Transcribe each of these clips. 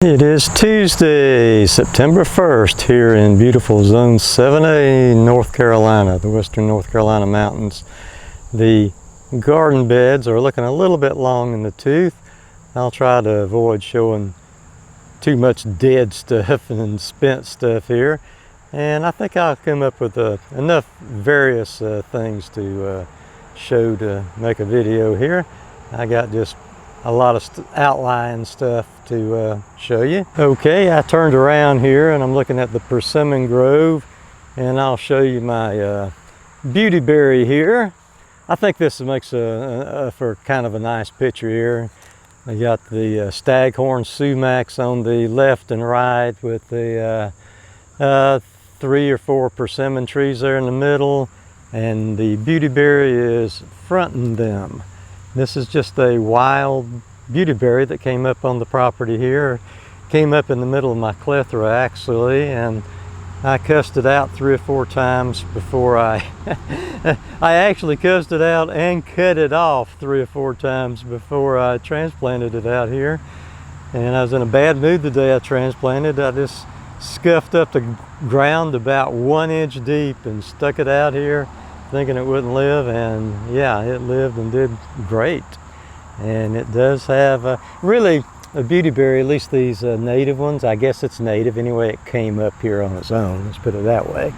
It is Tuesday, September 1st here in beautiful Zone 7A, North Carolina, the western North Carolina mountains. The garden beds are looking a little bit long in the tooth. I'll try to avoid showing too much dead stuff and spent stuff here. And I think I'll come up with enough various things to show to make a video here. I got just a lot of outline stuff to show you. Okay, I turned around here and I'm looking at the Persimmon Grove, and I'll show you my beautyberry here. I think this makes for kind of a nice picture here. I got the staghorn sumacs on the left and right with the 3 or 4 persimmon trees there in the middle, and the beautyberry is fronting them. This is just a wild beautyberry that came up on the property here. Came up in the middle of my plethora actually, and I cussed it out 3 or 4 times before I actually cussed it out and cut it off 3 or 4 times before I transplanted it out here. And I was in a bad mood the day I transplanted. I just scuffed up the ground about 1 inch deep and stuck it out here thinking it wouldn't live, and yeah, it lived and did great. And it does have really a beautyberry, at least these native ones. I guess it's native anyway, it came up here on its own, let's put it that way.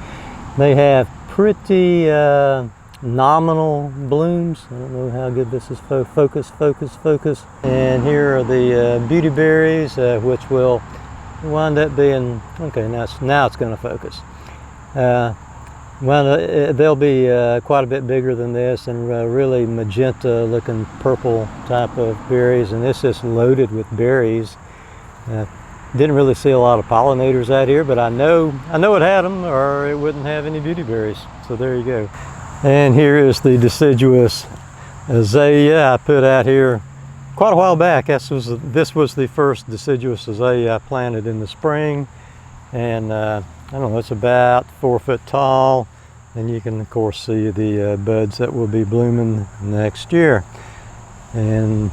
They have pretty nominal blooms. I don't know how good this is. Focus. And here are the beautyberries, which will wind up being, okay, now it's going to focus. Well, they'll be quite a bit bigger than this, and really magenta looking purple type of berries, and this is loaded with berries. Didn't really see a lot of pollinators out here, but I know it had them or it wouldn't have any beautyberries. So there you go. And here is the deciduous azalea I put out here quite a while back. This was the first deciduous azalea I planted in the spring, and I don't know, it's about 4 foot tall, and you can of course see the buds that will be blooming next year. And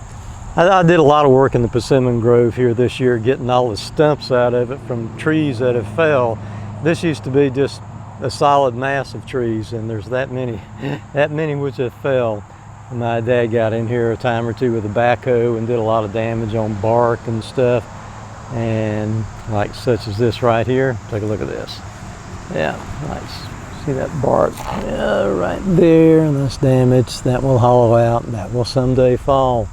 I did a lot of work in the Persimmon Grove here this year, getting all the stumps out of it from trees that have fell. This used to be just a solid mass of trees, and there's that many which have fell. My dad got in here a time or two with a backhoe and did a lot of damage on bark and stuff. And like such as this right here, take a look at this. Yeah, nice. See that bark? Yeah, right there, and that's damaged. That will hollow out. That will someday fall.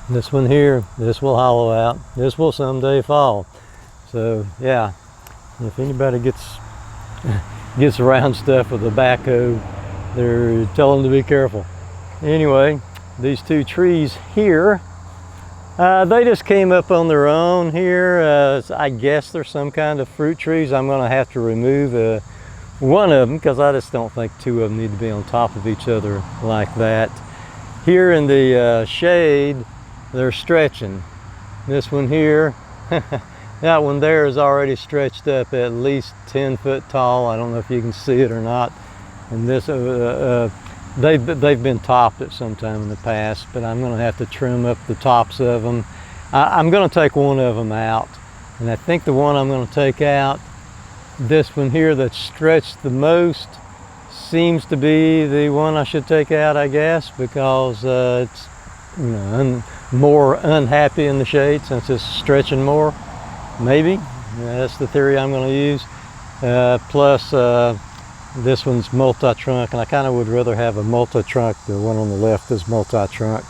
This one here, this will hollow out. This will someday fall. So yeah, if anybody gets around stuff with a backhoe, they're telling them to be careful. Anyway, these 2 trees here, they just came up on their own here. I guess they're some kind of fruit trees. I'm going to have to remove one of them because I just don't think 2 of them need to be on top of each other like that. Here in the shade, they're stretching. This one here, that one there is already stretched up at least 10 foot tall. I don't know if you can see it or not. And this, they've been topped at some time in the past, but I'm going to have to trim up the tops of them. I'm going to take one of them out, and I think the one I'm going to take out, this one here that's stretched the most, seems to be the one I should take out, I guess, because it's more unhappy in the shade since it's stretching more. Maybe that's the theory I'm going to use. Plus this one's multi-trunk, and I kind of would rather have a multi-trunk. The one on the left is multi-trunk.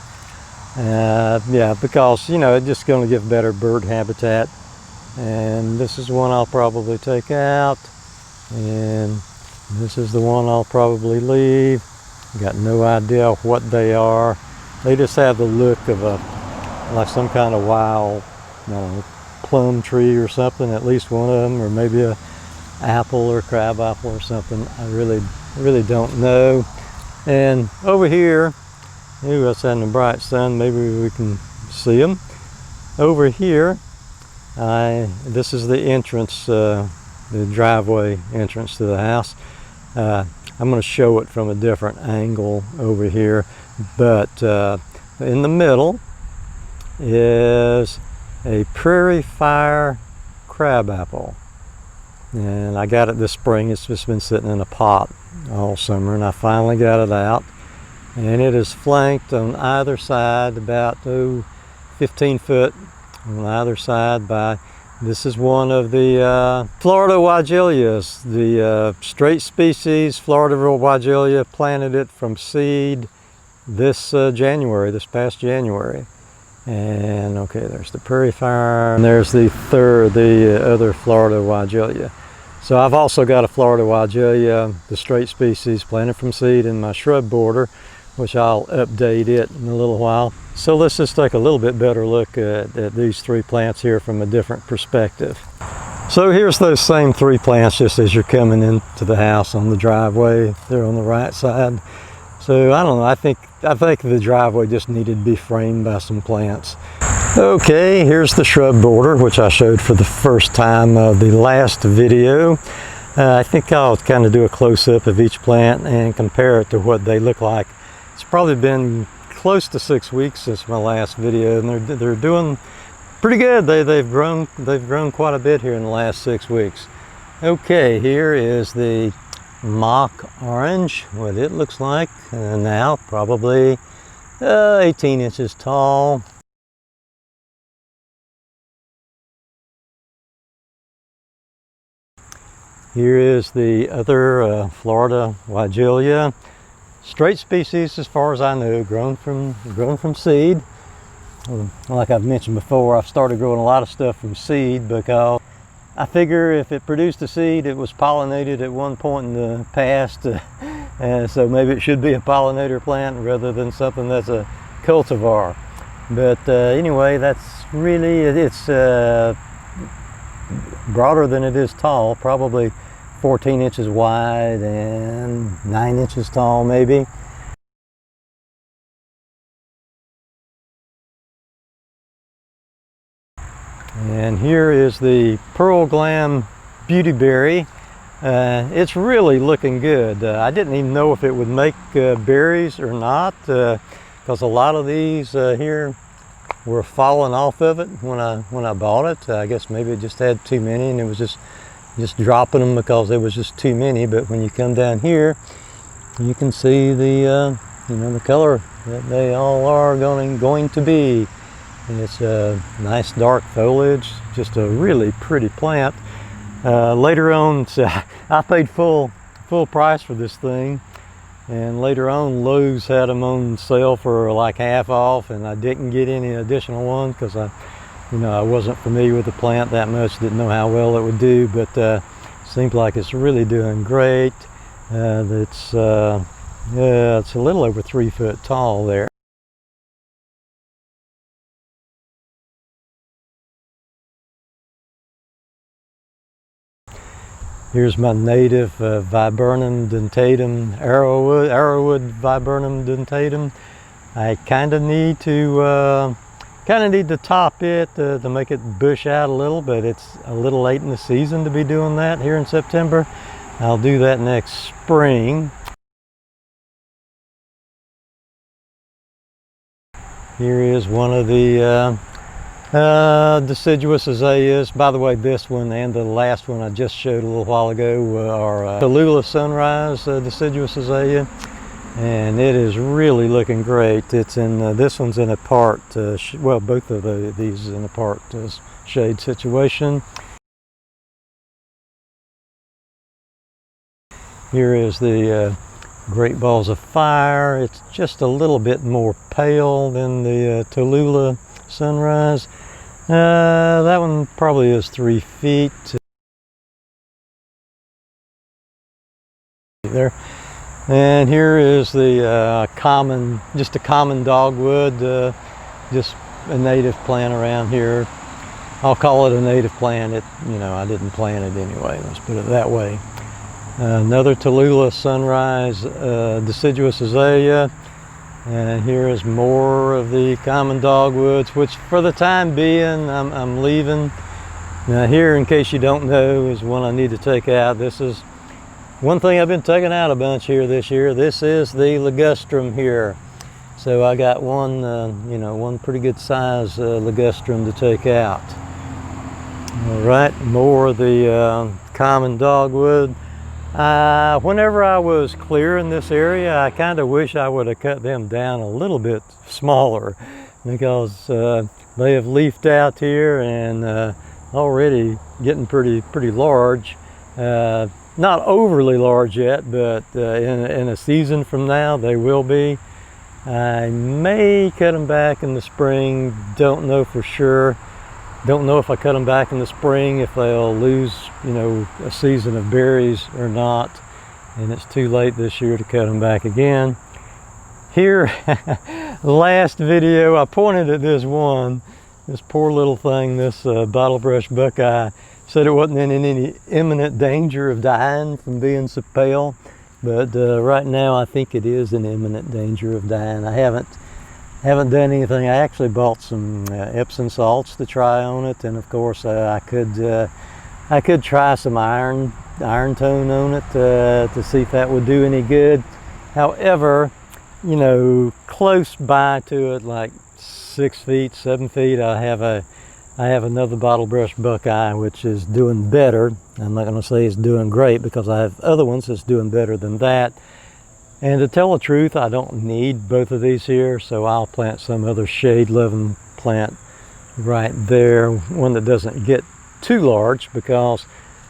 Yeah, because it's just going to give better bird habitat. And this is one I'll probably take out, and this is the one I'll probably leave. Got no idea what they are. They just have the look of like some kind of wild, plum tree or something. At least one of them, or maybe a apple or crab apple or something. I really don't know. And over here, ooh, that's in the bright sun, maybe we can see them. Over here, this is the entrance, the driveway entrance to the house. I'm going to show it from a different angle over here, but in the middle is a prairie fire crabapple. And I got it this spring. It's just been sitting in a pot all summer, and I finally got it out. And it is flanked on either side, about 15 foot on either side by, this is one of the Florida Weigelias, the straight species Florida Weigelia. Planted it from seed this past January. And okay, there's the prairie fire, and there's the other Florida Weigelia. So I've also got a Florida Weigelia, the straight species, planted from seed in my shrub border, which I'll update it in a little while. So let's just take a little bit better look at these three plants here from a different perspective. So here's those same three plants just as you're coming into the house on the driveway. They're on the right side. So I don't know, I think the driveway just needed to be framed by some plants. Okay, here's the shrub border, which I showed for the first time of the last video. I think I'll kind of do a close-up of each plant and compare it to what they look like. It's probably been close to 6 weeks since my last video, and they're doing pretty good. They've grown quite a bit here in the last 6 weeks. Okay, here is the mock orange, what it looks like now, probably 18 inches tall. Here is the other Florida Weigelia, straight species as far as I know, grown from seed. Like I've mentioned before, I've started growing a lot of stuff from seed because I figure if it produced a seed, it was pollinated at one point in the past, and so maybe it should be a pollinator plant rather than something that's a cultivar. But anyway, that's really, it's broader than it is tall, probably 14 inches wide and 9 inches tall maybe. And here is the Pearl Glam Beautyberry. It's really looking good. I didn't even know if it would make berries or not, because a lot of these here were falling off of it when I bought it. I guess maybe it just had too many, and it was just dropping them because there was just too many. But when you come down here, you can see the the color that they all are going to be. And it's a nice dark foliage, just a really pretty plant. Later on, so I paid full price for this thing, and later on Lowe's had them on sale for like half off, and I didn't get any additional one because I wasn't familiar with the plant that much, didn't know how well it would do, but seems like it's really doing great. It's a little over 3 foot tall there. Here's my native Viburnum dentatum, arrowwood Viburnum dentatum. I kind of need to top it to make it bush out a little, but it's a little late in the season to be doing that here in September. I'll do that next spring. Here is one of the deciduous azaleas. By the way, this one and the last one I just showed a little while ago are Tallulah Sunrise deciduous azalea, and it is really looking great. It's in this one's in a part well, both of these in a part shade situation. Here is the Great Balls of Fire. It's just a little bit more pale than the Tallulah Sunrise. That one probably is 3 feet. There. And here is the just a common dogwood, just a native plant around here. I'll call it a native plant. I didn't plant it anyway, let's put it that way. Another Tallulah Sunrise deciduous azalea. And here is more of the common dogwoods, which for the time being I'm leaving. Now here, in case you don't know, is one I need to take out. This is one thing I've been taking out a bunch here this year. This is the ligustrum here. So I got one, you know, one pretty good size ligustrum to take out. All right, more of the common dogwood. Whenever I was clearing this area, I kind of wish I would have cut them down a little bit smaller, because they have leafed out here and already getting pretty large. Not overly large yet, but in a season from now they will be. I may cut them back in the spring, don't know for sure. Don't know if I cut them back in the spring if they'll lose, you know, a season of berries or not, and it's too late this year to cut them back again. Here, last video, I pointed at this poor little thing, this Bottlebrush Buckeye. Said it wasn't in any imminent danger of dying from being so pale, but right now I think it is in imminent danger of dying. I haven't done anything. I actually bought some Epsom salts to try on it, and of course I could try some iron tone on it to see if that would do any good. However, you know, close by to it, like 6 feet, 7 feet, I have another Bottlebrush Buckeye which is doing better. I'm not going to say it's doing great because I have other ones that's doing better than that. And to tell the truth, I don't need both of these here, so I'll plant some other shade-loving plant right there, one that doesn't get too large, because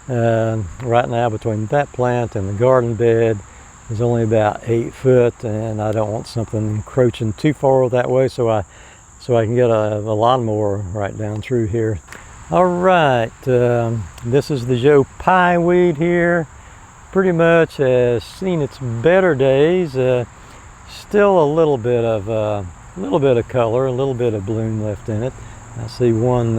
right now between that plant and the garden bed is only about 8 foot, and I don't want something encroaching too far that way, so I can get a lawnmower right down through here. All right, this is the Joe Pie weed here. Pretty much has seen its better days. Still a little bit of color, a little bit of bloom left in it. I see one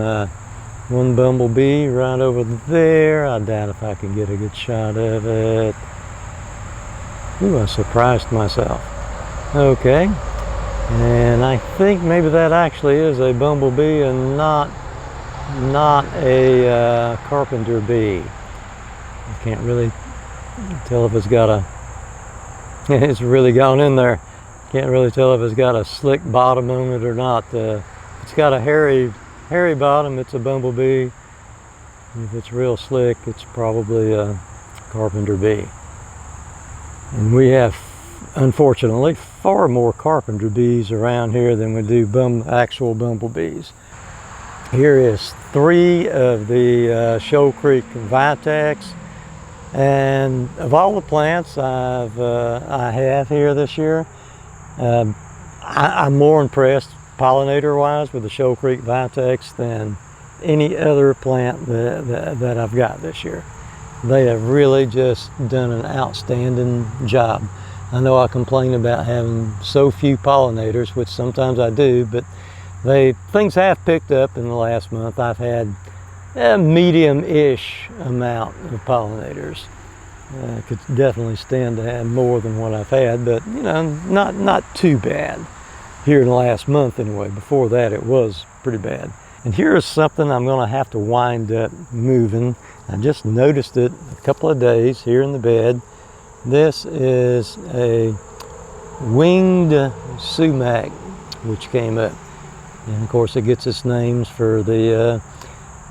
bumblebee right over there. I doubt if I can get a good shot of it. Ooh, I surprised myself. Okay, and I think maybe that actually is a bumblebee and not a carpenter bee. I can't really tell if it's got it's really gone in there. Can't really tell if it's got a slick bottom on it or not. It's got a hairy bottom, it's a bumblebee. If it's real slick, it's probably a carpenter bee. And we have, unfortunately, far more carpenter bees around here than we do actual bumblebees. Here is 3 of the Shoal Creek Vitex. And of all the plants I have here this year, I'm more impressed pollinator wise with the Shoal Creek Vitex than any other plant that I've got this year. They have really just done an outstanding job. I know I complain about having so few pollinators, which sometimes I do, but things have picked up in the last month. I've had a medium-ish amount of pollinators. I could definitely stand to have more than what I've had, but you know, not too bad here in the last month anyway. Before that it was pretty bad. And here is something I'm going to have to wind up moving. I just noticed it a couple of days here in the bed. This is a winged sumac which came up, and of course it gets its names for the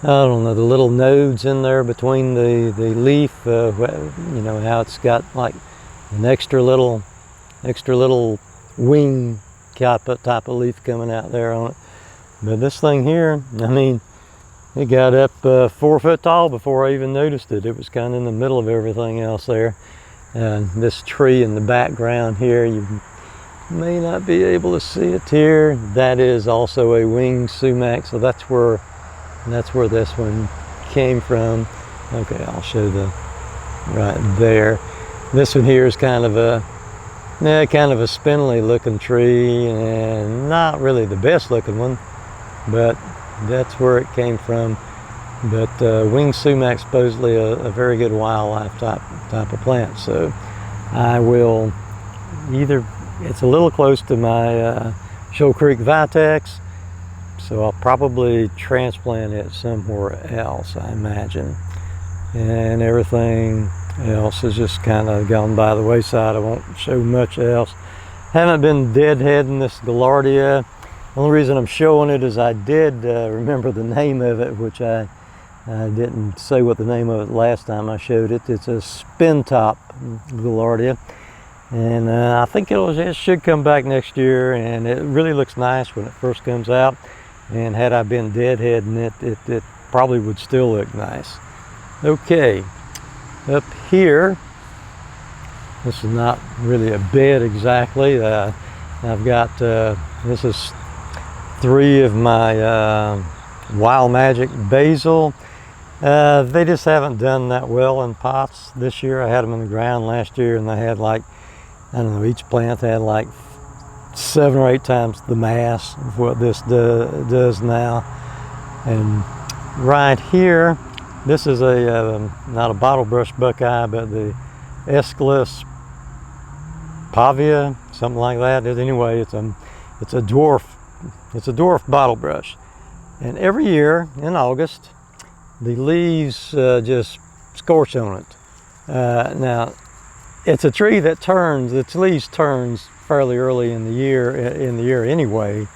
I don't know, the little nodes in there between the leaf, you know, how it's got like an extra little wing type of leaf coming out there on it. But this thing here, I mean, it got up 4 foot tall before I even noticed it. It was kind of in the middle of everything else there. And this tree in the background here, you may not be able to see it here. That is also a winged sumac, so that's where this one came from. Okay, I'll show the right there. This one here is kind of a spindly looking tree, and not really the best looking one, but that's where it came from. But winged sumac supposedly a very good wildlife type of plant. So I will it's a little close to my Shoal Creek Vitex, so I'll probably transplant it somewhere else, I imagine. And everything else has just kind of gone by the wayside. I won't show much else. Haven't been deadheading this Gallardia. The only reason I'm showing it is I did remember the name of it, which I didn't say what the name of it last time I showed it. It's a spin top Gallardia, and I think it should come back next year, and it really looks nice when it first comes out. And had I been deadheading it, it probably would still look nice. Okay, up here, this is not really a bed exactly. I've got, this is 3 of my Wild Magic basil. They just haven't done that well in pots this year. I had them in the ground last year, and they had like, I don't know, each plant had like 7 or 8 times the mass of what this does now. And right here, this is a not a Bottlebrush Buckeye, but the Aesculus pavia, something like that. Anyway, it's a dwarf bottlebrush, and every year in August the leaves just scorch on it. Now it's a tree that turns, its leaves turns fairly early in the year anyway,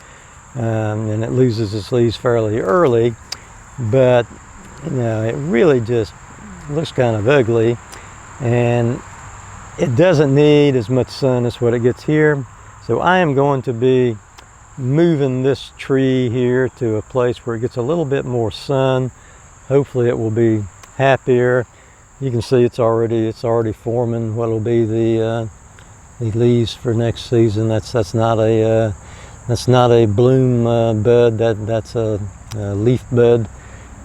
and it loses its leaves fairly early, but you know, it really just looks kind of ugly, and it doesn't need as much sun as what it gets here. So I am going to be moving this tree here to a place where it gets a little bit more sun. Hopefully it will be happier. You can see it's already forming what will be the leaves for next season. That's not a bloom bud. That's a leaf bud.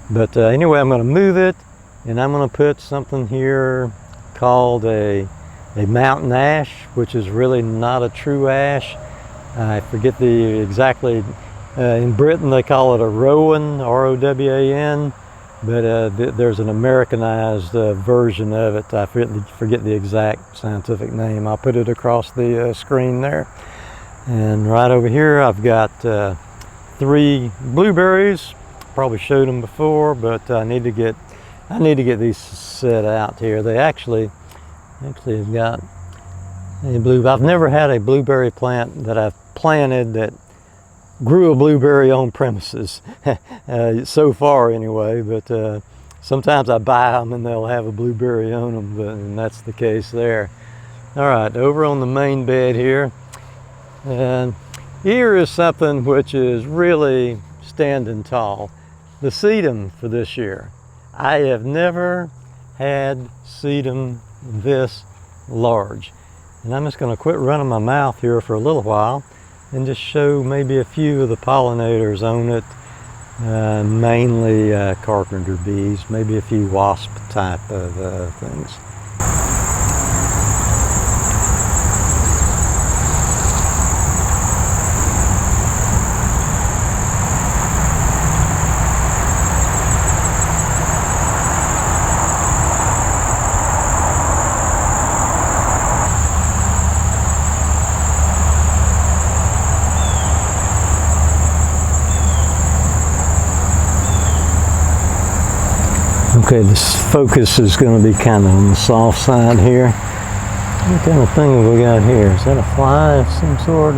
But anyway, I'm going to move it, and I'm going to put something here called a mountain ash, which is really not a true ash. I forget the exactly, in Britain they call it a rowan, R-O-W-A-N, but there's an Americanized version of it. I forget the exact scientific name. I'll put it across the screen there. And right over here I've got 3 blueberries. Probably showed them before, but I need to get these set out here. They actually have got a blue. I've never had a blueberry plant that I've planted that grew a blueberry on premises so far anyway, but sometimes I buy them and they'll have a blueberry on them, and that's the case there. All right, over on the main bed here, and here is something which is really standing tall. The sedum for this year. I have never had sedum this large, and I'm just going to quit running my mouth here for a little while and just show maybe a few of the pollinators on it, mainly carpenter bees, maybe a few wasp type of things. Okay, this focus is going to be kind of on the soft side here. What kind of thing have we got here? Is that a fly of some sort?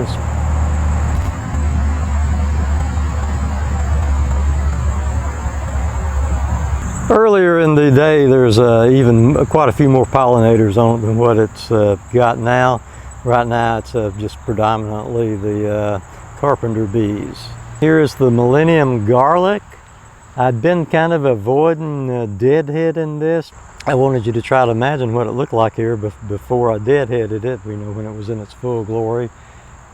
Earlier in the day, there's even quite a few more pollinators on it than what it's got now. Right now, it's just predominantly the carpenter bees. Here's the Millennium Garlic. I'd been kind of avoiding deadheading this. I wanted you to try to imagine what it looked like here before I deadheaded it, you know, when it was in its full glory.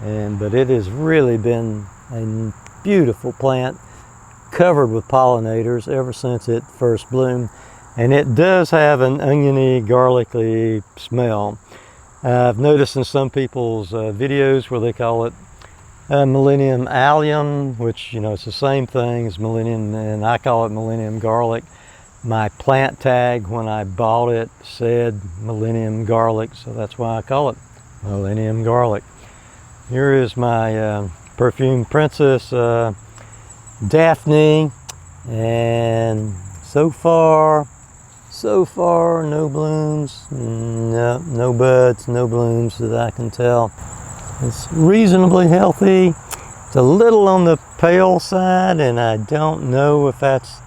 But it has really been a beautiful plant, covered with pollinators ever since it first bloomed. And it does have an oniony, garlicky smell. I've noticed in some people's videos where they call it Millennium Allium, which, you know, it's the same thing as Millennium, and I call it Millennium Garlic. My plant tag when I bought it said Millennium Garlic, so that's why I call it Millennium Garlic. Here is my Perfume Princess Daphne, and so far no blooms, no buds, no blooms that I can tell. It's reasonably healthy. It's a little on the pale side, and I don't know if that's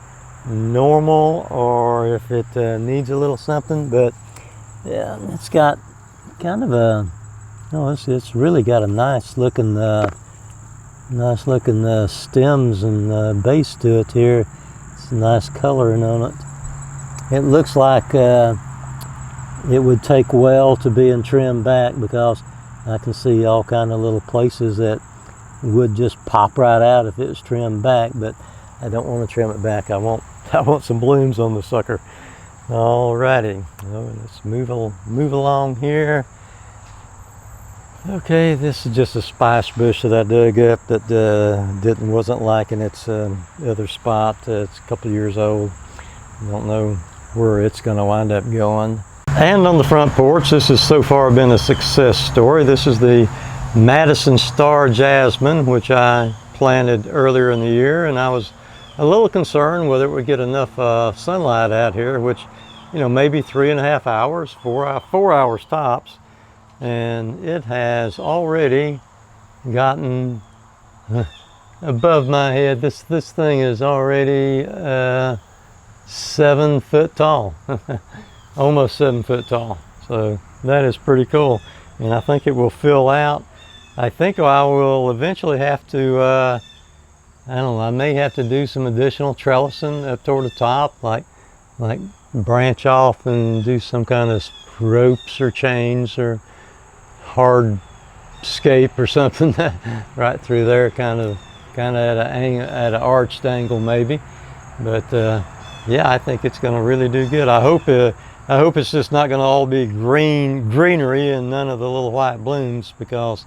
normal or if it needs a little something, but yeah, it's got kind of a, it's really got a nice looking stems and base to it here. It's a nice coloring on it. It looks like it would take well to being trimmed back, because I can see all kind of little places that would just pop right out if it was trimmed back, but I don't want to trim it back. I want some blooms on the sucker. Alrighty, let's move along here. Okay, this is just a spice bush that I dug up that wasn't liking its other spot. It's a couple years old. I don't know where it's going to wind up going. And on the front porch, this has so far been a success story. This is the Madison Star Jasmine, which I planted earlier in the year, and I was a little concerned whether it would get enough sunlight out here, which, maybe 3.5 hours, 4 hours tops. And it has already gotten above my head. This thing is already 7 foot tall, almost 7 foot tall. So that is pretty cool, and I think it will fill out. I think I will eventually have to, I don't know, I may have to do some additional trellising up toward the top, like branch off and do some kind of ropes or chains or hard scape or something right through there, kind of at an arched angle maybe. But yeah, I think it's going to really do good. I hope it's just not going to all be greenery and none of the little white blooms, because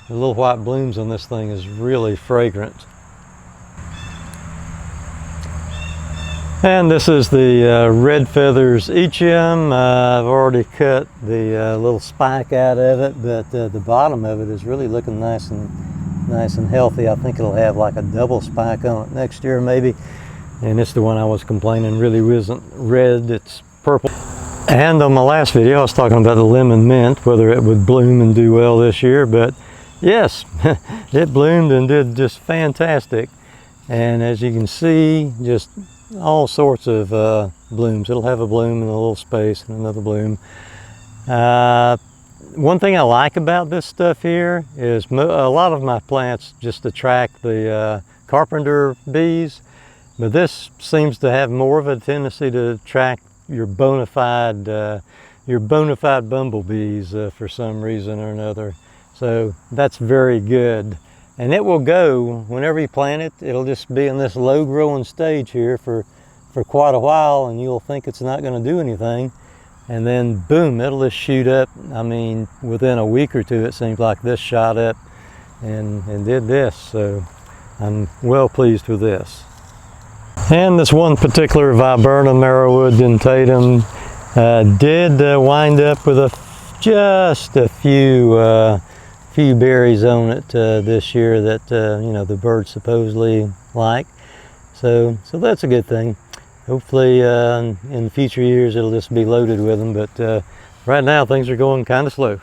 the little white blooms on this thing is really fragrant. And this is the red feathers Echium. I've already cut the little spike out of it, but the bottom of it is really looking nice and healthy. I think it'll have like a double spike on it next year maybe. And it's the one I was complaining really isn't red, it's purple. And on my last video I was talking about the lemon mint, whether it would bloom and do well this year, but yes, it bloomed and did just fantastic. And as you can see, just all sorts of blooms. It'll have a bloom in a little space and another bloom. One thing I like about this stuff here is a lot of my plants just attract the carpenter bees, but this seems to have more of a tendency to attract your bona fide bumblebees for some reason or another. So that's very good. And it will go, whenever you plant it, it'll just be in this low growing stage here for quite a while, and you'll think it's not going to do anything. And then boom, it'll just shoot up. I mean, within a week or two, it seems like this shot up and did this. So I'm well pleased with this. And this one particular Viola Marowood dentatum did wind up with just a few berries on it this year that the birds supposedly like. So that's a good thing. Hopefully in future years it'll just be loaded with them, but right now things are going kind of slow.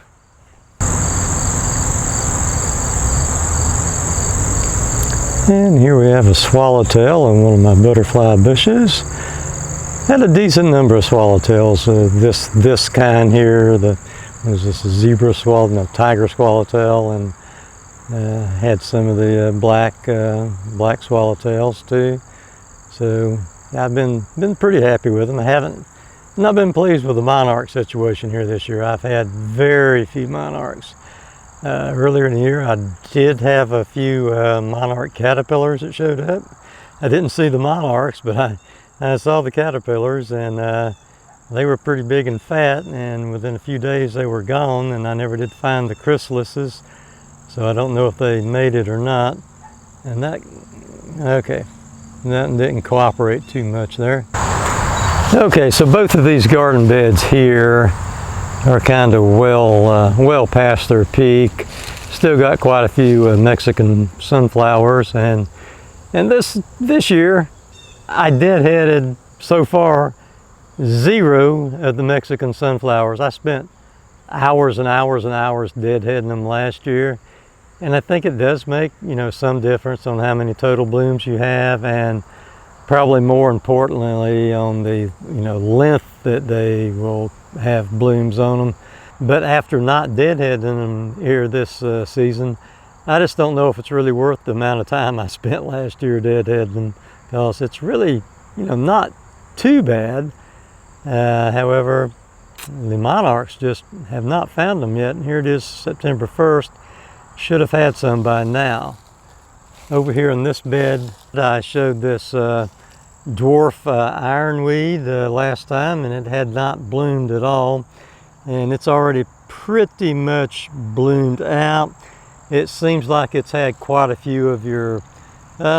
And here we have a swallowtail on one of my butterfly bushes. Had a decent number of swallowtails. This kind here, was this a zebra swallowtail, no, tiger swallowtail, and had some of the black swallowtails too. So I've been pretty happy with them. I haven't not been pleased with the monarch situation here this year. I've had very few monarchs. Earlier in the year I did have a few monarch caterpillars that showed up. I didn't see the monarchs, but I saw the caterpillars, and they were pretty big and fat, and within a few days they were gone, and I never did find the chrysalises, so I don't know if they made it or not. And that didn't cooperate too much there. Okay, so both of these garden beds here are kind of well past their peak. Still got quite a few Mexican sunflowers, and this year I deadheaded so far 0 of the Mexican sunflowers. I spent hours and hours and hours deadheading them last year. And I think it does make, you know, some difference on how many total blooms you have, and probably more importantly on the, you know, length that they will have blooms on them. But after not deadheading them here this season, I just don't know if it's really worth the amount of time I spent last year deadheading them, because it's really, you know, not too bad. However, the monarchs just have not found them yet. And here it is, September 1st. Should have had some by now. Over here in this bed, I showed this dwarf ironweed last time, and it had not bloomed at all. And it's already pretty much bloomed out. It seems like it's had quite a few of your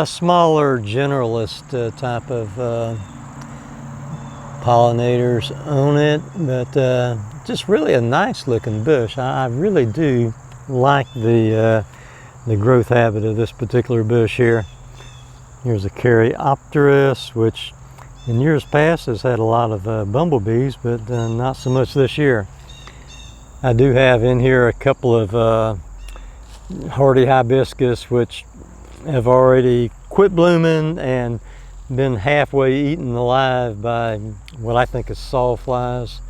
smaller generalist type of pollinators on it, but just really a nice looking bush. I really do like the growth habit of this particular bush here. Here's a Caryopteris, which in years past has had a lot of bumblebees, but not so much this year. I do have in here a couple of hardy hibiscus, which have already quit blooming and been halfway eaten alive by what I think is sawflies.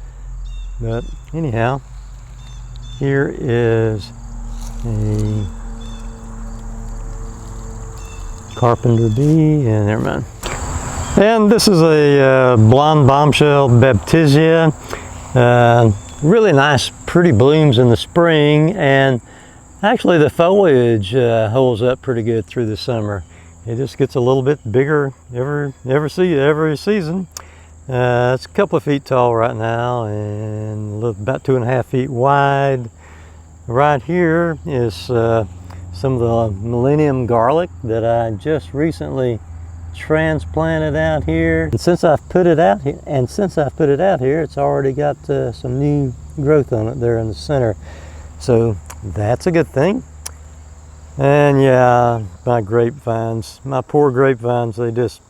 But anyhow, here is a carpenter bee, and never mind. And this is a blonde bombshell baptisia. Really nice, pretty blooms in the spring, and actually the foliage holds up pretty good through the summer. It just gets a little bit bigger every season. It's a couple of feet tall right now, and about 2.5 feet wide. Right here is some of the millennium garlic that I just recently transplanted out here. And since I've put it out here, it's already got some new growth on it there in the center. So that's a good thing. And yeah, my grapevines, my poor grapevines, they just,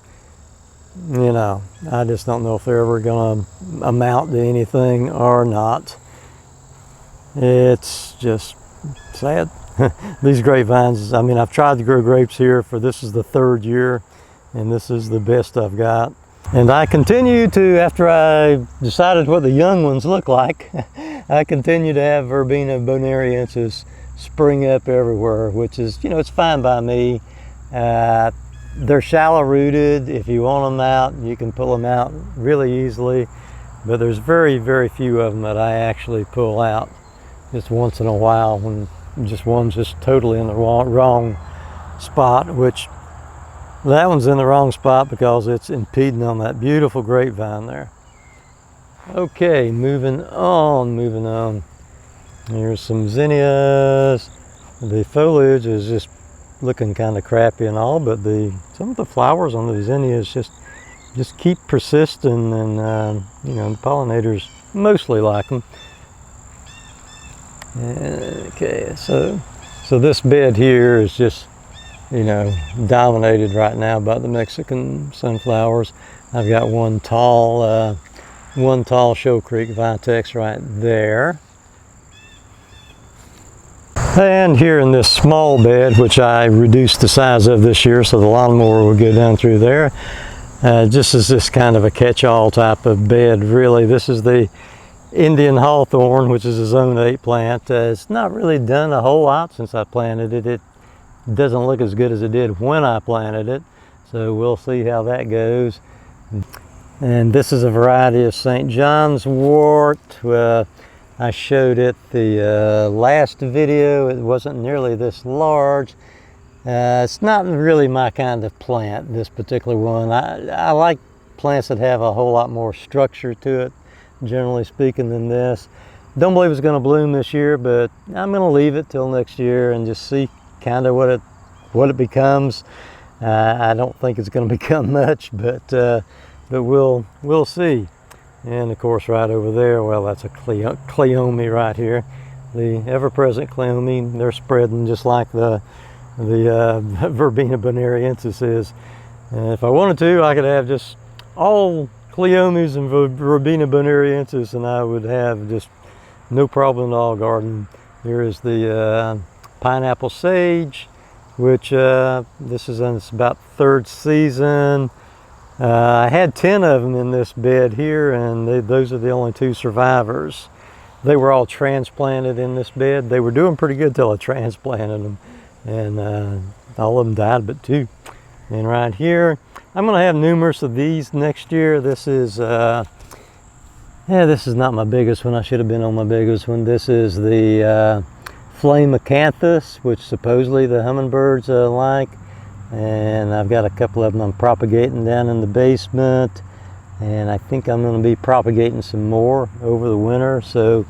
you know, I just don't know if they're ever gonna amount to anything or not. It's just sad. These grapevines, I mean, I've tried to grow grapes here this is the 3rd year, and this is the best I've got. And I continue to, after I decided what the young ones look like, I continue to have Verbena bonariensis spring up everywhere, which is, you know, it's fine by me. They're shallow rooted. If you want them out, you can pull them out really easily, but there's very, very few of them that I actually pull out just once in a while when just one's just totally in the wrong spot, which that one's in the wrong spot because it's impeding on that beautiful grapevine there. Okay, moving on. Here's some zinnias. The foliage is just looking kind of crappy and all, but some of the flowers on the zinnias just keep persisting, and you know, the pollinators mostly like them. Okay, so this bed here is just, you know, dominated right now by the Mexican sunflowers. I've got one tall Shoal Creek Vitex right there. And here in this small bed, which I reduced the size of this year so the lawnmower would go down through there, just as this kind of a catch-all type of bed, really. This is the Indian hawthorn, which is a zone 8 plant. It's not really done a whole lot since I planted it. It doesn't look as good as it did when I planted it, so we'll see how that goes. And this is a variety of St. John's wort. I showed it the last video. It wasn't nearly this large. It's not really my kind of plant, this particular one. I like plants that have a whole lot more structure to it, generally speaking, than this. Don't believe it's going to bloom this year, but I'm going to leave it till next year and just see kind of what it becomes. I don't think it's going to become much, but we'll see. And of course, right over there, well, that's a Cleome right here, the ever-present Cleome. They're spreading just like the Verbena bonariensis is. If I wanted to, I could have just all Cleomes and Verbena bonariensis, and I would have just no problem at all garden. Here is the pineapple sage, which this is in its about third season. I had 10 of them in this bed here, and those are the only 2 survivors. They were all transplanted in this bed. They were doing pretty good till I transplanted them, and all of them died but 2. And right here, I'm going to have numerous of these next year. This is this is not my biggest one. I should have been on my biggest one. This is the flame acanthus, which supposedly the hummingbirds like. And I've got a couple of them I'm propagating down in the basement. And I think I'm going to be propagating some more over the winter. So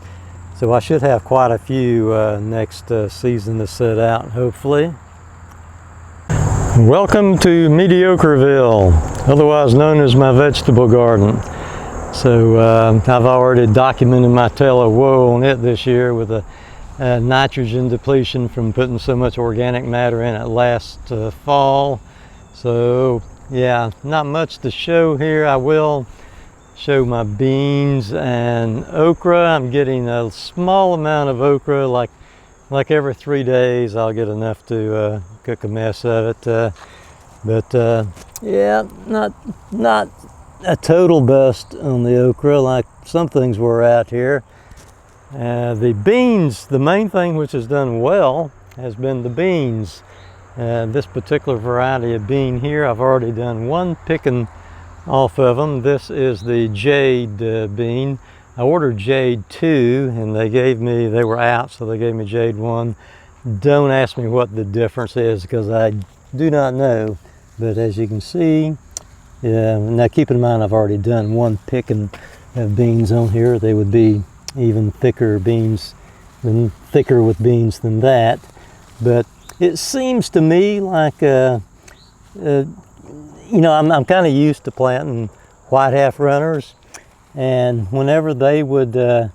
I should have quite a few next season to set out, hopefully. Welcome to Mediocreville, otherwise known as my vegetable garden. So I've already documented my tale of woe on it this year with a nitrogen depletion from putting so much organic matter in it last fall. So yeah, not much to show here. I will show my beans and okra. I'm getting a small amount of okra, like every 3 days I'll get enough to cook a mess of it. But yeah, not a total bust on the okra like some things were out here. The beans, the main thing which has done well has been the beans. This particular variety of bean here, I've already done 1 picking off of them. This is the jade bean. I ordered jade 2 and they were out, so they gave me jade 1. Don't ask me what the difference is because I do not know. But as you can see, now keep in mind I've already done 1 picking of beans on here. They would be even thicker with beans than that. But it seems to me like you know, I'm kind of used to planting white half runners, and whenever they would the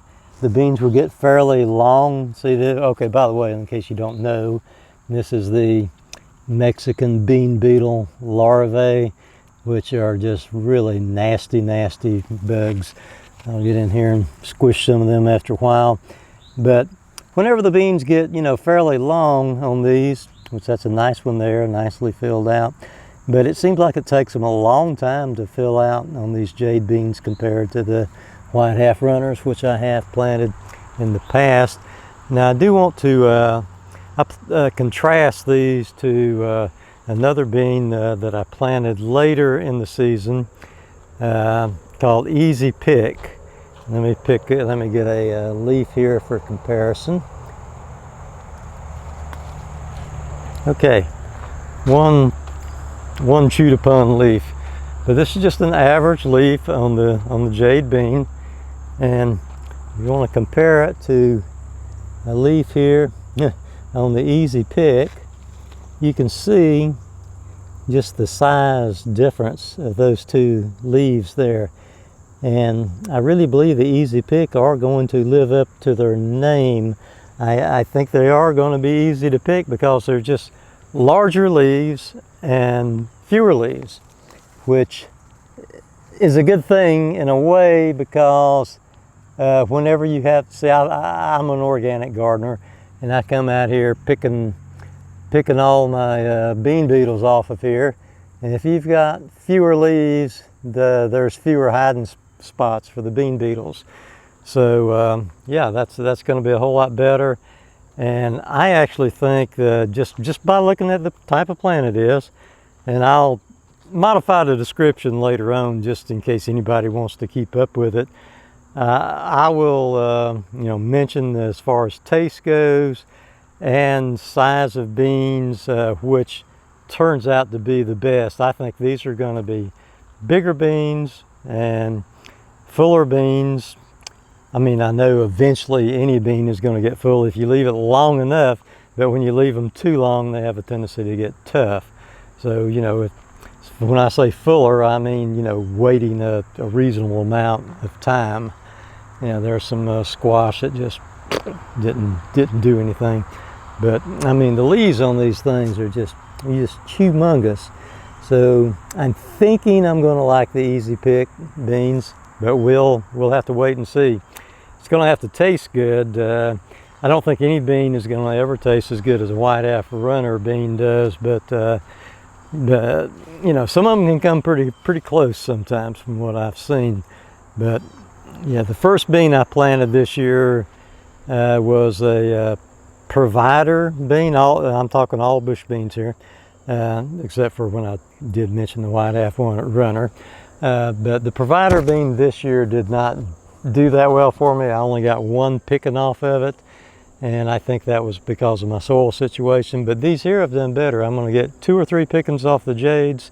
beans would get fairly long. See, okay, by the way, in case you don't know, this is the Mexican bean beetle larvae, which are just really nasty bugs. I'll get in here and squish some of them after a while. But whenever the beans get, you know, fairly long on these, which that's a nice one there, nicely filled out, but it seems like it takes them a long time to fill out on these jade beans compared to the white half runners, which I have planted in the past. Now I do want to contrast these to another bean that I planted later in the season called Easy Pick. Let me get a leaf here for comparison. Okay, one chewed upon leaf, but this is just an average leaf on the jade bean, and you want to compare it to a leaf here on the Easy Pick. You can see just the size difference of those 2 leaves there. And I really believe the Easy Pick are going to live up to their name. I think they are going to be easy to pick because they're just larger leaves and fewer leaves, which is a good thing in a way because whenever you have, see, I'm an organic gardener, and I come out here picking all my bean beetles off of here, and if you've got fewer leaves, there's fewer hiding spots for the bean beetles. So yeah, that's going to be a whole lot better. And I actually think just by looking at the type of plant it is, and I'll modify the description later on just in case anybody wants to keep up with it. I will you know, mention as far as taste goes and size of beans, which turns out to be the best. I think these are going to be bigger beans and fuller beans. I mean, I know eventually any bean is going to get full if you leave it long enough, but when you leave them too long, they have a tendency to get tough. So, you know, when I say fuller, I mean, you know, waiting a reasonable amount of time. You know, there's some squash that just didn't do anything. But I mean, the leaves on these things are just humongous. So I'm thinking I'm going to like the Easy Pick beans, but we'll have to wait and see. it's going to have to taste good. I don't think any bean is going to ever taste as good as a white apple runner bean does, but you know, some of them can come pretty close sometimes from what I've seen. But yeah, the first bean I planted this year was a provider bean. I'm talking all bush beans here, except for when I did mention the white apple runner. But the provider bean this year did not do that well for me. I only got one picking off of it, and I think that was because of my soil situation. But these here have done better. I'm going to get 2 or 3 pickings off the jades,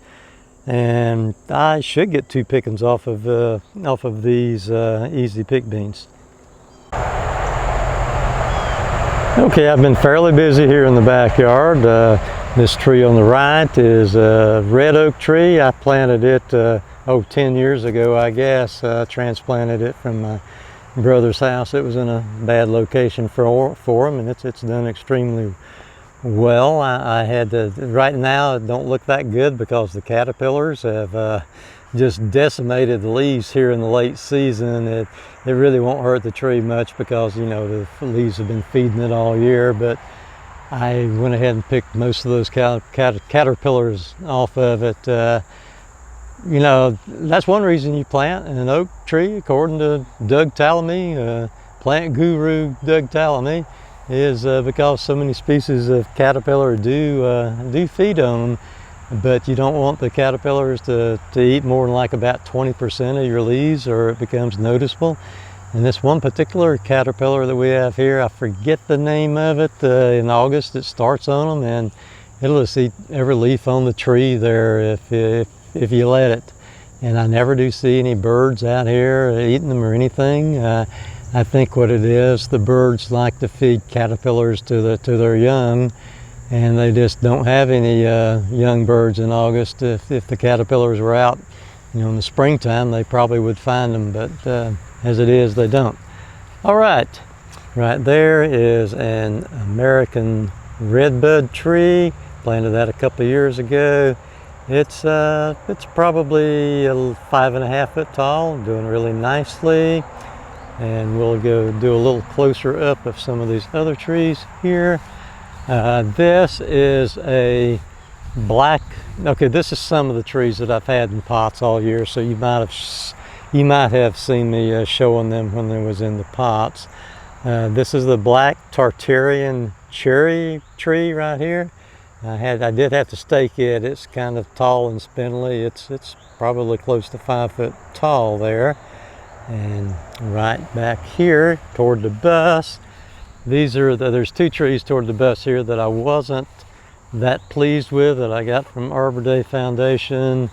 and I should get 2 pickings off of these easy pick beans. Okay, I've been fairly busy here in the backyard. This tree on the right is a red oak tree. I planted it 10 years ago, I guess. Transplanted it from my brother's house. It was in a bad location for him, and it's done extremely well. I had to, right now it don't look that good because the caterpillars have just decimated the leaves here in the late season. It really won't hurt the tree much because, you know, the leaves have been feeding it all year, but I went ahead and picked most of those caterpillars off of it. You know, that's one reason you plant an oak tree, according to Doug Tallamy, plant guru Doug Tallamy, is because so many species of caterpillar do feed on them, but you don't want the caterpillars to eat more than like about 20% of your leaves, or it becomes noticeable. And this one particular caterpillar that we have here, I forget the name of it, in August it starts on them, and it'll just eat every leaf on the tree there if you let it. And I never do see any birds out here eating them or anything. I think what it is, the birds like to feed caterpillars to their young, and they just don't have any young birds in August. If the caterpillars were out, you know, in the springtime, they probably would find them, but as it is, they don't. All right, right there is an American redbud tree. Planted that a couple of years ago. It's probably 5.5 foot tall, doing really nicely. And we'll go do a little closer up of some of these other trees here. This is a black, okay, this is some of the trees that I've had in pots all year, so you might have seen me showing them when they was in the pots. This is the black Tartarian cherry tree right here. I did have to stake it. It's kind of tall and spindly. It's probably close to 5 foot tall there. And right back here toward the bus, there's 2 trees toward the bus here that I wasn't that pleased with, that I got from Arbor Day Foundation.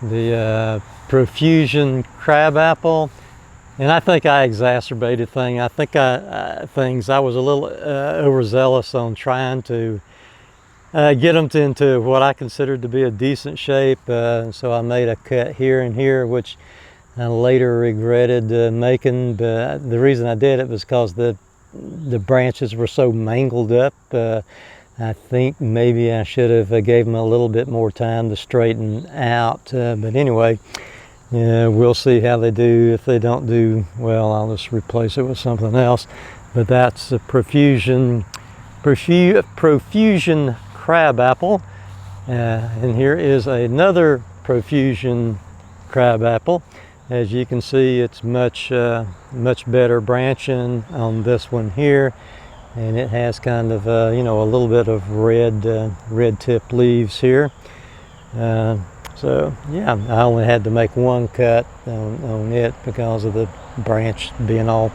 The Profusion crabapple, and I think I exacerbated things. I think I was a little overzealous on trying to get them into what I considered to be a decent shape, so I made a cut here and here, which I later regretted making. But the reason I did it was because the branches were so mangled up. I think maybe I should have gave them a little bit more time to straighten out, but anyway, we'll see how they do. If they don't do well, I'll just replace it with something else. But that's a Profusion crabapple, and here is another Profusion crabapple. As you can see, it's much better branching on this one here, and it has kind of you know, a little bit of red tip leaves here. So yeah, I only had to make one cut on it because of the branch being all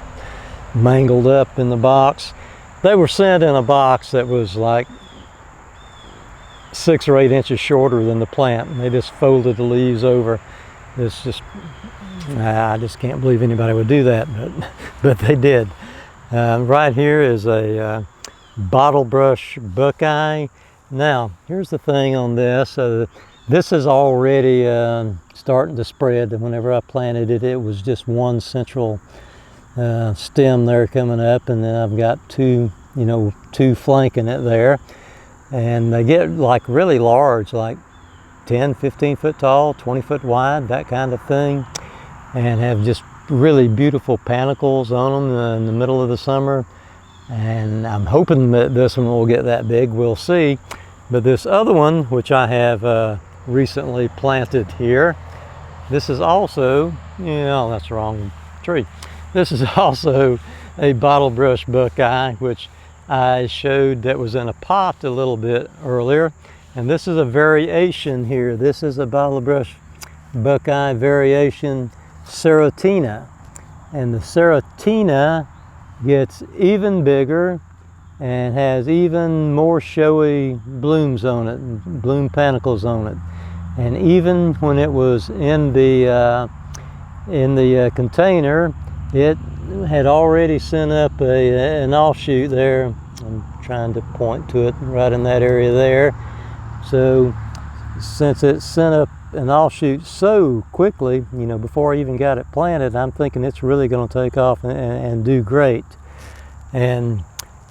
mangled up in the box. They were sent in a box that was like 6 or 8 inches shorter than the plant, and they just folded the leaves over. It's just, I just can't believe anybody would do that, but they did. Right here is a Bottlebrush Buckeye. Now, here's the thing on this. This is already starting to spread. Whenever I planted it, it was just one central stem there coming up, and then I've got two flanking it there. And they get like really large, like 10, 15 foot tall, 20 foot wide, that kind of thing, and have just really beautiful panicles on them in the middle of the summer. And I'm hoping that this one will get that big. We'll see. But this other one, which I have recently planted here, this is also, that's the wrong tree. This is also a Bottlebrush Buckeye, which I showed that was in a pot a little bit earlier. And this is a variation here. This is a Bottlebrush Buckeye variation Serotina. And the Serotina gets even bigger and has even more showy blooms on it, bloom panicles on it. And even when it was in the container, it had already sent up an offshoot there. I'm trying to point to it right in that area there. So since it sent up an offshoot so quickly, before I even got it planted, I'm thinking it's really going to take off and do great. And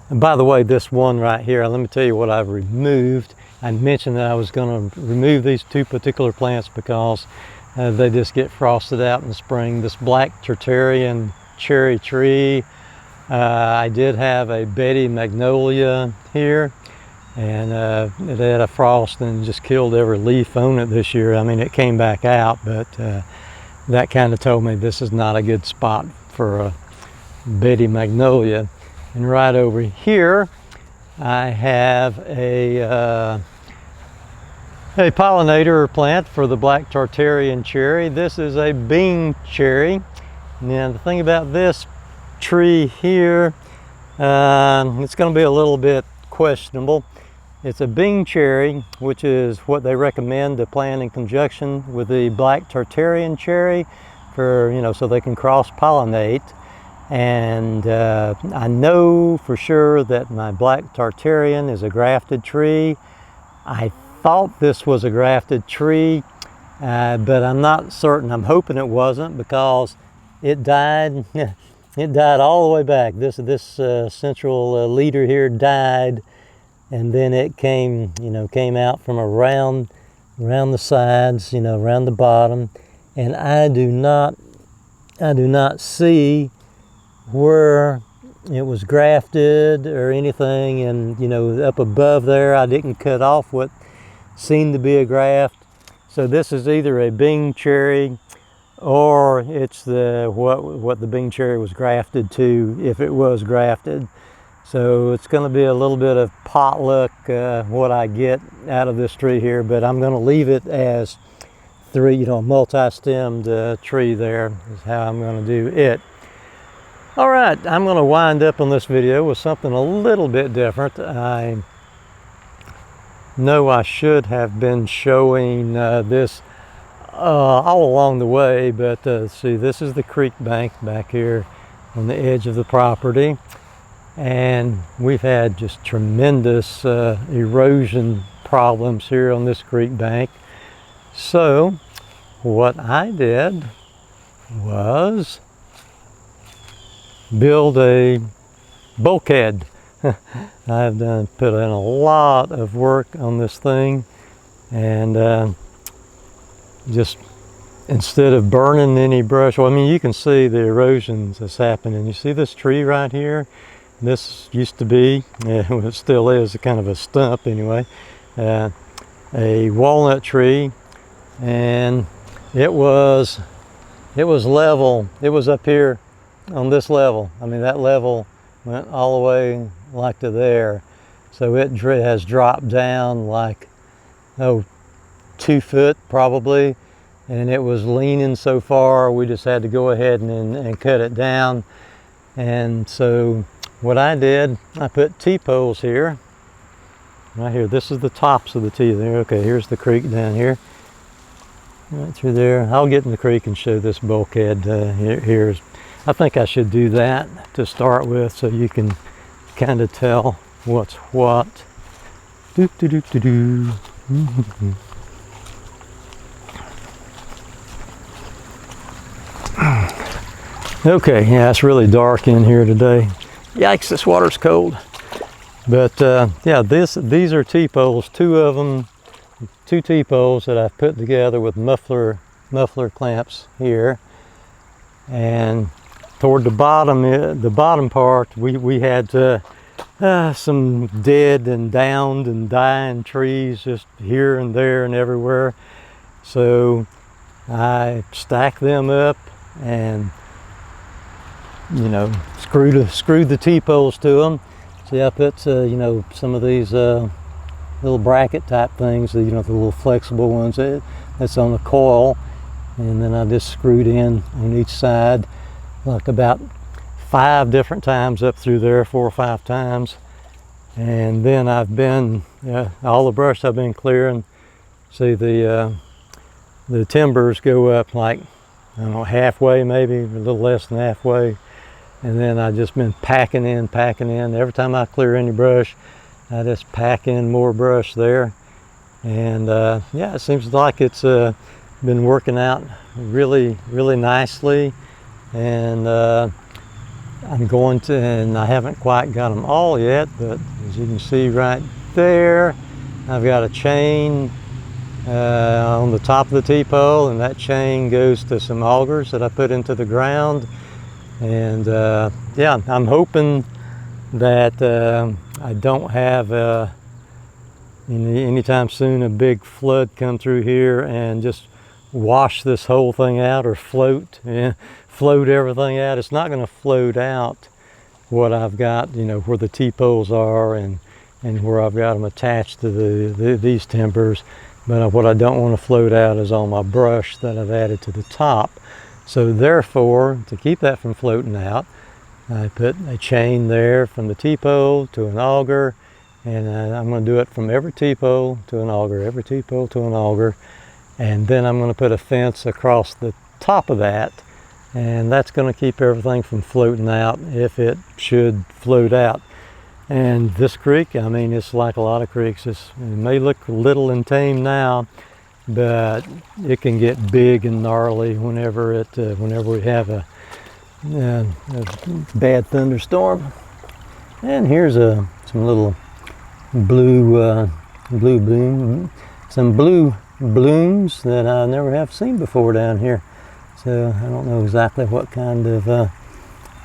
by the way, this one right here, let me tell you what I've removed. I mentioned that I was going to remove these two particular plants because they just get frosted out in the spring. This black Tartarian cherry tree, I did have a Betty magnolia here, and it had a frost and just killed every leaf on it this year. I mean, it came back out, but that kind of told me this is not a good spot for a Betty magnolia. And right over here, I have a pollinator plant for the black Tartarian cherry. This is a bean cherry. Now the thing about this tree here, it's going to be a little bit questionable. It's a bean cherry, which is what they recommend to plant in conjunction with the black Tartarian cherry for, so they can cross-pollinate. And I know for sure that my black Tartarian is a grafted tree. I thought this was a grafted tree, but I'm not certain. I'm hoping it wasn't, because it died. It died all the way back. This central leader here died, and then it came out from around the sides, around the bottom, and I do not see where it was grafted or anything. And up above there, I didn't cut off what seemed to be a graft. So this is either a bean cherry, or it's what the bean cherry was grafted to, if it was grafted. So it's going to be a little bit of potluck what I get out of this tree here, but I'm going to leave it as three, multi-stemmed tree. There is how I'm going to do it. All right, I'm going to wind up on this video with something a little bit different. I know I should have been showing this all along the way, but see, this is the creek bank back here on the edge of the property, and we've had just tremendous erosion problems here on this creek bank. So what I did was build a bulkhead. I've put in a lot of work on this thing, and just instead of burning any brush, well, I mean, you can see the erosion that's happening. You see this tree right here? This used to be, well, it still is, a kind of a stump anyway, a walnut tree, and it was level. It was up here on this level. I mean, that level went all the way like to there. So it has dropped down like, 2 foot probably, and it was leaning so far we just had to go ahead and cut it down. And so what I did, I put T-poles here, right here. This is the tops of the T there. Okay, here's the creek down here, right through there. I'll get in the creek and show this bulkhead here. I think I should do that to start with, so you can kind of tell what's what. Okay, yeah, it's really dark in here today. Yikes, this water's cold. But yeah, these are T-poles, 2 of them, 2 T-poles that I've put together with muffler clamps here. And toward the bottom part, we had some dead and downed and dying trees just here and there and everywhere. So I stacked them up and, you know, screwed the T-poles to them. See, I put you know, some of these little bracket type things, you know, the little flexible ones that's on the coil, and then I just screwed in on each side like about 5 different times up through there, 4 or 5 times. And then I've been all the brush I've been clearing. See, the timbers go up like, I don't know, halfway, maybe a little less than halfway, and then I've just been packing in. Every time I clear any brush, I just pack in more brush there. And yeah, it seems like it's been working out really nicely. And I'm going to, and I haven't quite got them all yet, but as you can see right there, I've got a chain on the top of the T-pole, and that chain goes to some augers that I put into the ground. And yeah, I'm hoping that I don't have anytime soon a big flood come through here and just wash this whole thing out, or float everything out. It's not going to float out what I've got, you know, where the T-poles are and where I've got them attached to these timbers. But what I don't want to float out is all my brush that I've added to the top. So therefore, to keep that from floating out, I put a chain there from the T-pole to an auger, and I'm going to do it from every T-pole to an auger, every T-pole to an auger. And then I'm going to put a fence across the top of that, and that's going to keep everything from floating out if it should float out. And this creek, I mean, it's like a lot of creeks. It may look little and tame now, but it can get big and gnarly whenever we have a bad thunderstorm. And here's some little blue blooms that I never have seen before down here. So I don't know exactly what kind of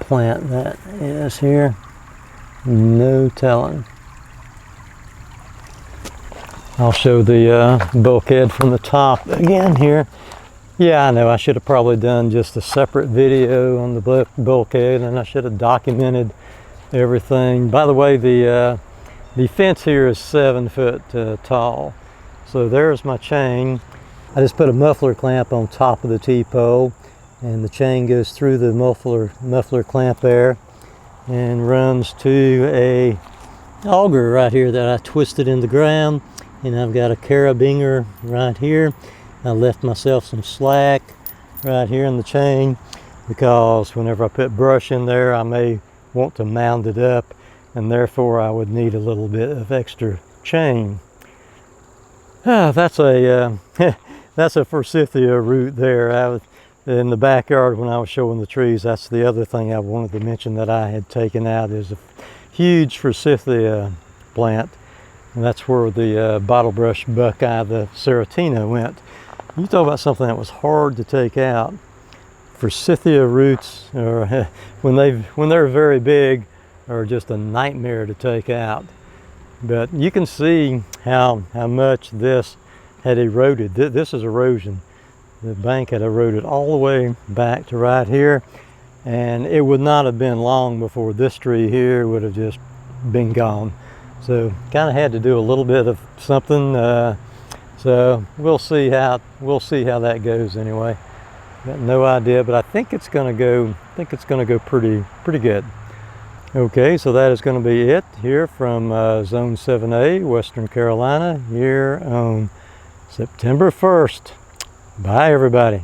plant that is here. No telling. I'll show the bulkhead from the top again here. Yeah, I know I should have probably done just a separate video on the bulkhead, and I should have documented everything. By the way, the fence here is 7 foot tall. So there's my chain. I just put a muffler clamp on top of the T-pole, and the chain goes through the muffler clamp there and runs to a auger right here that I twisted in the ground. And I've got a carabinger right here. I left myself some slack right here in the chain, because whenever I put brush in there, I may want to mound it up, and therefore I would need a little bit of extra chain. That's a forsythia root there. In the backyard when I was showing the trees, that's the other thing I wanted to mention that I had taken out, is a huge forsythia plant. And that's where the Bottlebrush Buckeye, the Serratina, went. You talk about something that was hard to take out. Forsythia roots, or when they're very big, are just a nightmare to take out. But you can see how much this had eroded. This is erosion. The bank had eroded all the way back to right here, and it would not have been long before this tree here would have just been gone. So kind of had to do a little bit of something. So we'll see how that goes anyway. Got no idea, but I think it's going to go. Pretty good. Okay, so that is going to be it here from Zone 7A, Western Carolina, here on September 1st. Bye, everybody.